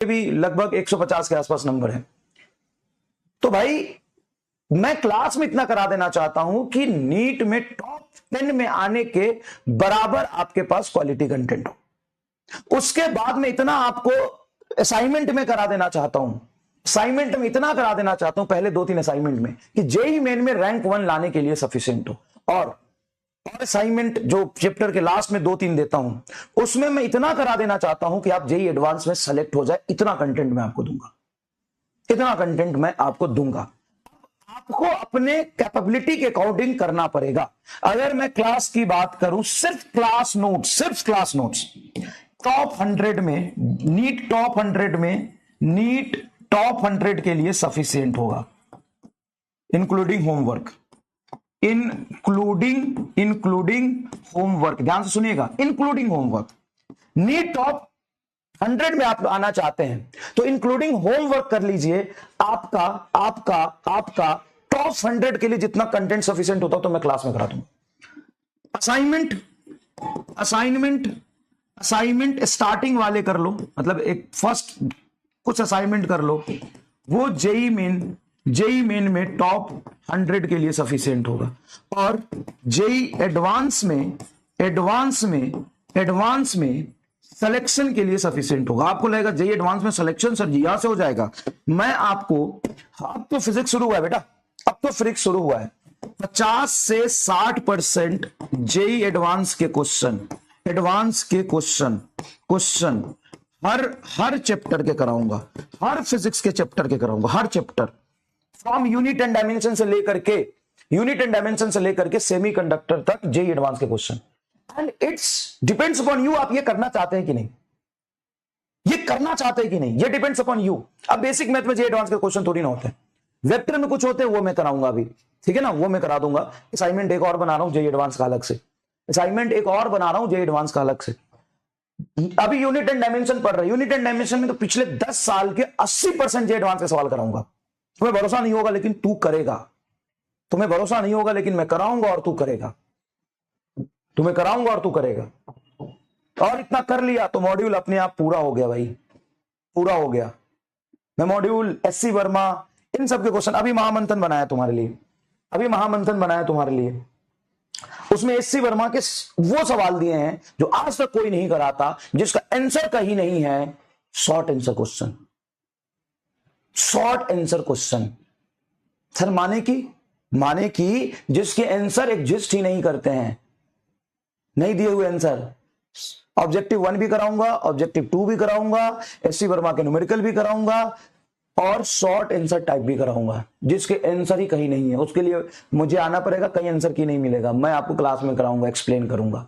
भी लगभग 150 के आसपास नंबर है। तो भाई मैं क्लास में इतना करा देना चाहता हूं कि नीट में टॉप 10 में आने के बराबर आपके पास क्वालिटी कंटेंट हो। उसके बाद में इतना आपको असाइनमेंट में करा देना चाहता हूं, असाइनमेंट में इतना करा देना चाहता हूं, पहले 2-3 असाइनमेंट में, कि जेईई मेन में रैंक 1 लाने के लिए सफिशिएंट हो। और असाइनमेंट जो चैप्टर के लास्ट में 2-3 देता हूं, उसमें मैं इतना करा देना चाहता हूं कि आप जेईई एडवांस में सेलेक्ट हो जाए। इतना कंटेंट मैं आपको दूंगा, इतना कंटेंट मैं आपको दूंगा। आपको अपने कैपेबिलिटी के अकॉर्डिंग करना पड़ेगा। अगर मैं क्लास की बात करूं, सिर्फ क्लास नोट्स टॉप 100 में, नीट टॉप 100 में, नीट टॉप 100 के लिए सफिशिएंट होगा, इंक्लूडिंग होमवर्क, इंक्लूडिंग होमवर्क। ध्यान से सुनिएगा, इंक्लूडिंग होमवर्क। नीट टॉप 100 में आप आना चाहते हैं तो इंक्लूडिंग होमवर्क कर लीजिए। आपका टॉप 100 के लिए जितना कंटेंट सफिशिएंट होता तो मैं क्लास में करा दूंगा। असाइनमेंट स्टार्टिंग वाले कर लो, मतलब एक फर्स्ट कुछ असाइनमेंट कर लो, वो जेईई मेन में टॉप 100 के लिए सफिशिएंट होगा। और जेईई एडवांस में सिलेक्शन के लिए सफिशिएंट होगा। आपको लगेगा जेईई एडवांस में सिलेक्शन सर जी यहां से हो जाएगा। मैं आपको, अब तो फिजिक्स शुरू हुआ है बेटा, अब तो फिजिक्स शुरू हुआ है। 50 से 60% जेईई एडवांस के क्वेश्चन हर चैप्टर के कराऊंगा, हर फिजिक्स के चैप्टर के कराऊंगा, हर chapter from unit and dimension से लेकर के सेमीकंडक्टर तक जेईई एडवांस के question. And it's depends upon you, आप ये करना चाहते हैं कि नहीं, ये डिपेंड्स अपॉन यू। अब बेसिक मैथ में जेईई एडवांस के क्वेश्चन थोड़ी ना होते हैं, वेक्टर में कुछ होते हैं, वो मैं कराऊंगा अभी, ठीक है ना, वो मैं करा दूंगा। असाइनमेंट एक और बना रहा हूं जेईई एडवांस का अलग से, अभी यूनिट एंड डायमेंशन पढ़ रहे हैं। यूनिट एंड डायमेंशन में तो पिछले 10 साल के 80% जेईई एडवांस के सवाल कराऊंगा। तुम्हें भरोसा नहीं होगा लेकिन तू करेगा, तुम्हें भरोसा नहीं होगा लेकिन मैं कराऊंगा और तू करेगा, तुम्हें कराऊंगा और तू करेगा। और इतना कर लिया तो मॉड्यूल अपने आप पूरा हो गया भाई, पूरा हो गया। मैं मॉड्यूल एससी वर्मा इन सब के क्वेश्चन अभी महामंथन बनाया तुम्हारे लिए, उसमें एससी वर्मा के वो सवाल दिए हैं जो आज तक कोई नहीं कराता, जिसका आंसर कहीं नहीं है। शॉर्ट आंसर क्वेश्चन सर, माने की जिसके आंसर एग्जिस्ट ही नहीं करते हैं, नहीं दिए हुए आंसर। ऑब्जेक्टिव 1 भी कराऊंगा, ऑब्जेक्टिव 2 भी कराऊंगा, एससी वर्मा के न्यूमेरिकल भी कराऊंगा और शॉर्ट आंसर टाइप भी कराऊंगा, जिसके आंसर ही कहीं नहीं है। उसके लिए मुझे आना पड़ेगा, कहीं आंसर की नहीं मिलेगा, मैं आपको क्लास में कराऊंगा, एक्सप्लेन करूंगा।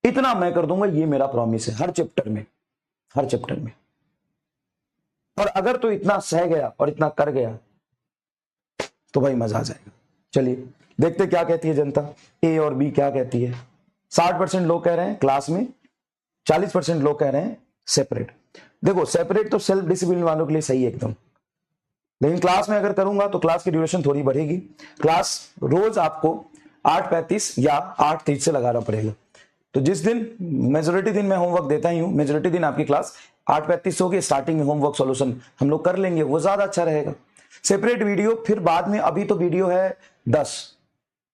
इतना मैं कर दूंगा, ये मेरा प्रॉमिस है, हर चैप्टर में। और अगर तो इतना सह गया और इतना कर गया तो भाई मजा आ जाएगा। चलिए देखते क्या कहती है जनता, ए और बी क्या कहती है। 60% लोग कह रहे हैं क्लास में, 40% लोग कह रहे हैं सेपरेट। देखो सेपरेट तो सेल्फ डिसिप्लिन वालों के लिए सही है एकदम, लेकिन क्लास में अगर करूंगा तो क्लास की ड्यूरेशन थोड़ी बढ़ेगी। क्लास रोज आपको 8:35 या 8:30 से लगाना पड़ेगा। तो जिस दिन मेजोरिटी दिन मैं होमवर्क देता ही हूं, मेजोरिटी दिन आपकी क्लास 8:35 होगी। स्टार्टिंग में होमवर्क सॉल्यूशन हम लोग कर लेंगे, वो ज्यादा अच्छा रहेगा। सेपरेट वीडियो फिर बाद में, अभी तो वीडियो है 10,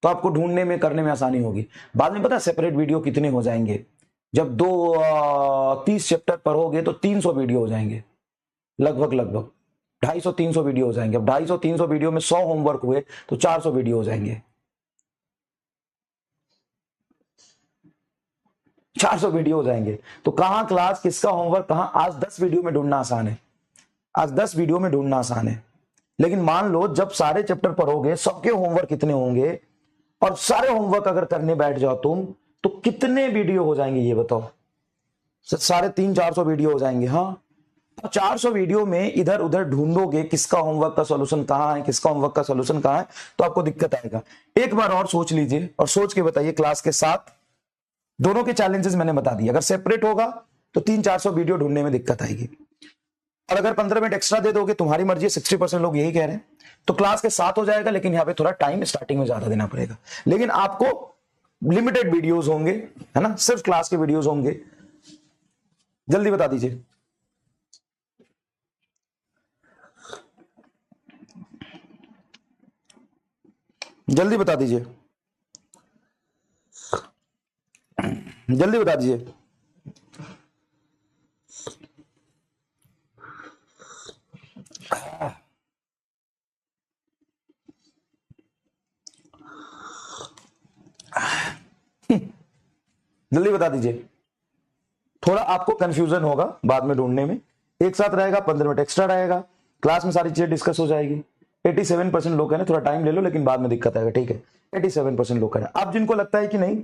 तो आपको ढूंढने में करने में आसानी होगी। बाद में पता है सेपरेट वीडियो कितने हो जाएंगे, जब 30 चैप्टर पढ़ोगे तो 300 वीडियो हो जाएंगे, लगभग 250-300 वीडियो हो जाएंगे। अब 250-300 वीडियो में 100 होमवर्क हुए तो 400 वीडियो हो जाएंगे, 400 वीडियो हो जाएंगे। तो कहां क्लास, किसका होमवर्क कहां, आज 10 वीडियो में ढूंढना आसान है। लेकिन मान लो जब सारे चैप्टर पढ़ोगे, सबके होमवर्क कितने होंगे, और सारे होमवर्क अगर करने बैठ जाओ तुम, तो कितने वीडियो हो जाएंगे ये बताओ। 350-400 वीडियो हो जाएंगे। हाँ, तो 400 वीडियो में इधर उधर ढूंढोगे किसका होमवर्क का सॉल्यूशन कहां है, तो आपको दिक्कत आएगा। एक बार और सोच लीजिए और सोच के बताइए। क्लास के साथ दोनों के चैलेंजेस मैंने बता दिए। अगर सेपरेट होगा तो 300-400 वीडियो ढूंढने में दिक्कत आएगी, और अगर 15 मिनट एक्स्ट्रा दे दोगे, तुम्हारी मर्जी, 60% लोग यही कह रहे हैं, तो क्लास के साथ हो जाएगा। लेकिन यहां पे थोड़ा टाइम स्टार्टिंग में ज्यादा देना पड़ेगा। लेकिन आपको लिमिटेड वीडियोस होंगे, है ना, सिर्फ क्लास के वीडियोस होंगे। जल्दी बता दीजिए। जल्दी बता दीजिए, जल्दी बता दीजिए। जल्दी बता दीजिए। थोड़ा आपको कंफ्यूजन होगा बाद में ढूंढने में, एक साथ रहेगा, 15 मिनट एक्स्ट्रा रहेगा, क्लास में सारी चीजें डिस्कस हो जाएगी। 87% लोग कह रहे हैं थोड़ा टाइम ले लो लेकिन बाद में दिक्कत आएगा, ठीक है। 87% लोग कह रहे हैं। अब जिनको लगता है कि नहीं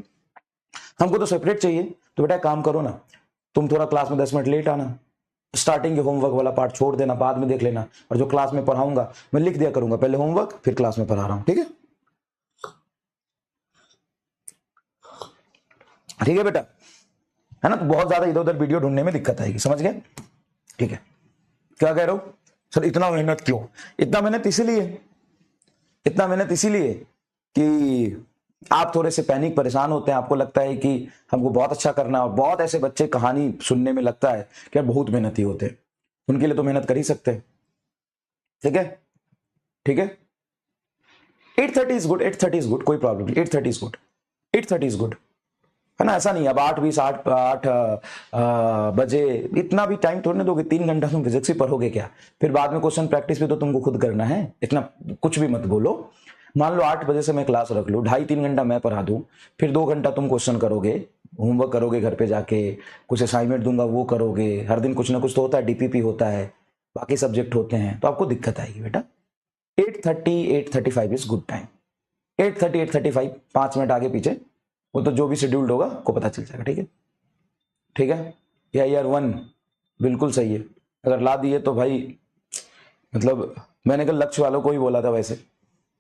हमको तो सेपरेट चाहिए, तो बेटा काम करो ना, तुम थोड़ा क्लास में 10 मिनट लेट आना, स्टार्टिंग के होमवर्क वाला पार्ट छोड़ देना, बाद में देख लेना, और जो क्लास में पढ़ाऊंगा मैं लिख दिया करूंगा, पहले होमवर्क फिर क्लास में पढ़ा रहा हूं, ठीक है। ठीक है बेटा, है ना। तो बहुत ज्यादा इधर उधर वीडियो ढूंढने में दिक्कत आएगी, समझ गए, ठीक है। क्या कह रहे हो सर, इतना मेहनत क्यों? इतना मेहनत इसीलिए कि आप थोड़े से पैनिक परेशान होते हैं, आपको लगता है कि हमको बहुत अच्छा करना है, और बहुत ऐसे बच्चे कहानी सुनने में लगता है कि यार बहुत मेहनती होते हैं, उनके लिए तो मेहनत कर ही सकते हैं, ठीक है, ठीक है। 8:30 इज गुड, 8:30 इज गुड, कोई प्रॉब्लम नहीं, 8:30 इज गुड, 8:30 इज गुड, है ना। ऐसा नहीं अब 8:20 8 बजे इतना भी टाइम थोड़ने दोगे, 3 घंटा तुम फिजिक्स ही पढ़ोगे क्या? फिर बाद में क्वेश्चन प्रैक्टिस भी तो तुमको खुद करना है, इतना कुछ भी मत बोलो। मान लो 8 बजे से मैं क्लास रख लूँ, 2.5-3 घंटा मैं पढ़ा दूं, फिर 2 घंटा तुम क्वेश्चन करोगे, होमवर्क करोगे, घर पे जाके कुछ असाइनमेंट दूंगा वो करोगे, हर दिन कुछ ना कुछ तो होता है, डीपीपी होता है, बाकी सब्जेक्ट होते हैं, तो आपको दिक्कत आएगी बेटा। 8:30 8:35 इज गुड टाइम, 8:30 8:35, 5 मिनट आगे पीछे वो तो जो भी शेड्यूल्ड होगा को पता चल जाएगा, ठीक है, ठीक है। या ईयर 1 बिल्कुल सही है, अगर ला दिए तो भाई मतलब मैंने कल लक्ष्य वालों को ही बोला था वैसे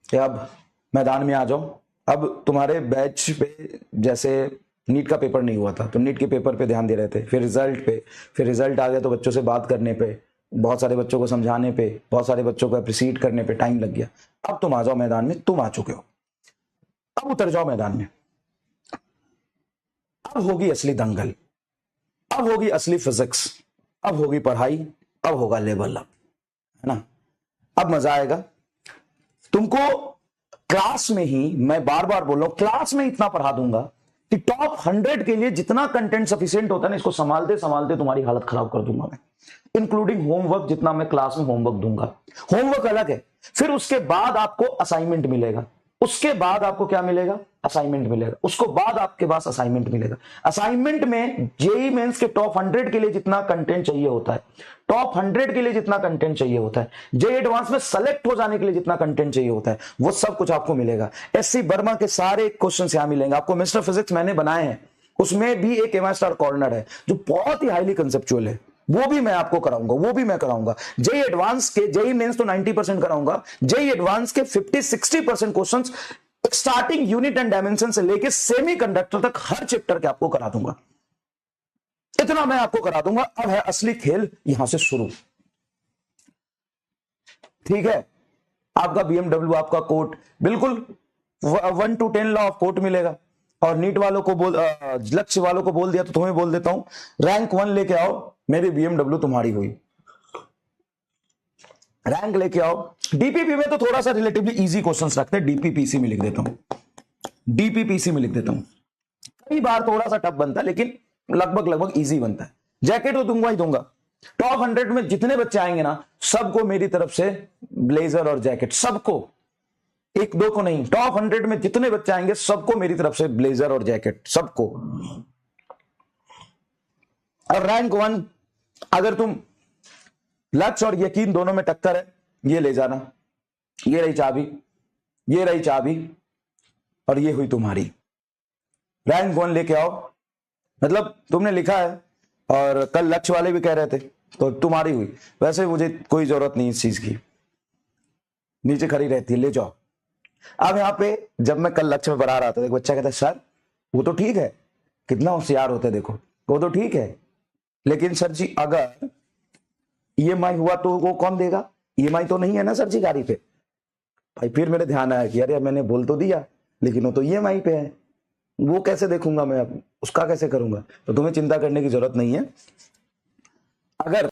कि अब मैदान में आ जाओ। अब तुम्हारे बैच पे जैसे नीट का पेपर नहीं हुआ था तो नीट के पेपर पे ध्यान दे रहे थे, फिर रिजल्ट पे, फिर रिजल्ट आ गया तो बच्चों से बात करने पे, बहुत सारे बच्चों को समझाने पे, बहुत सारे बच्चों को अप्रिशिएट करने पे टाइम लग गया। अब तुम आ जाओ मैदान में, तुम आ चुके हो, अब उतर जाओ मैदान में। अब होगी असली दंगल, अब होगी असली फिजिक्स, अब होगी पढ़ाई, अब होगा लेवल अप, है ना। अब मजा आएगा तुमको। क्लास में ही मैं बार बार बोल रहा हूं, क्लास में इतना पढ़ा दूंगा कि टॉप 100 के लिए जितना कंटेंट सफिशिएंट होता है ना, इसको संभालते संभालते तुम्हारी हालत खराब कर दूंगा मैं, इंक्लूडिंग होमवर्क, जितना मैं क्लास में होमवर्क दूंगा। होमवर्क अलग है, फिर उसके बाद आपको असाइनमेंट मिलेगा, उसके बाद आपको क्या मिलेगा? असाइनमेंट मिलेगा, उसको बाद आपके पास असाइनमेंट मिलेगा। असाइनमेंट में जेईई मेंस के टॉप 100 के लिए जितना कंटेंट चाहिए होता है, टॉप 100 के लिए जितना कंटेंट चाहिए होता है, जेईई एडवांस में सेलेक्ट हो जाने के लिए जितना कंटेंट चाहिए होता है, वो सब कुछ आपको मिलेगा। एससी वर्मा के सारे क्वेश्चन यहां मिलेंगे आपको। मिस्टर फिजिक्स मैंने बनाए हैं, उसमें भी एक एमआई स्टार कॉर्नर है जो बहुत ही हाईली कंसेप्चुअल है, वो भी मैं आपको कराऊंगा, वो भी मैं कराऊंगा। जेईई एडवांस के, जेईई मेंस तो 90% कराऊंगा, जेईई एडवांस के 50-60% questions starting unit and dimension से लेके सेमीकंडक्टर तक हर चैप्टर के आपको करा दूंगा, इतना मैं आपको करा दूंगा। अब है असली खेल यहां से शुरू, ठीक है। आपका बीएमडब्ल्यू, आपका कोर्ट, बिल्कुल 1 to 10 लॉ ऑफ कोर्ट मिलेगा। और नीट वालों को बोल, लक्ष्य वालों को बोल दिया तो तुम्हें बोल देता हूं, रैंक 1 लेके आओ, मेरी बीएमडब्ल्यू तुम्हारी हुई। रैंक लेके आओ। डीपीपी में तो थोड़ा सा रिलेटिवली इजी क्वेश्चंस रखते हैं, डीपीपीसी में लिख देता हूं, डीपीपीसी में लिख देता हूं। कई बार थोड़ा सा टफ बनता है लेकिन लगभग इजी बनता है। जैकेट तो दूंगा ही दूंगा। टॉप 100 में जितने बच्चे आएंगे ना, सबको मेरी तरफ से ब्लेजर और जैकेट, सबको, एक दो को नहीं, टॉप 100 में जितने बच्चे आएंगे सबको मेरी तरफ से ब्लेजर और जैकेट, सबको। और रैंक 1, अगर तुम लक्ष्य और यकीन दोनों में टक्कर है, ये ले जाना, ये रही चाबी, ये रही चाबी, और ये हुई तुम्हारी। रैंक 1 लेके आओ, मतलब तुमने लिखा है और कल लक्ष्य वाले भी कह रहे थे तो तुम्हारी हुई। वैसे मुझे कोई जरूरत नहीं इस चीज की, नीचे खड़ी रहती है, ले जाओ। अब यहां पे जब मैं कल लक्ष्य में पढ़ा रहा था, देखो बच्चा कहता है सर वो तो ठीक है, कितना होशियार होता है, देखो वो तो ठीक है, लेकिन सर जी अगर ईएमआई हुआ तो वो कौन देगा? ईएमआई तो नहीं है ना सर जी गाड़ी पे। भाई फिर मेरे ध्यान आया कि अरे मैंने बोल तो दिया लेकिन वो तो ईएमआई पे है, वो कैसे देखूंगा मैं, अब उसका कैसे करूंगा? तो तुम्हें चिंता करने की जरूरत नहीं है, अगर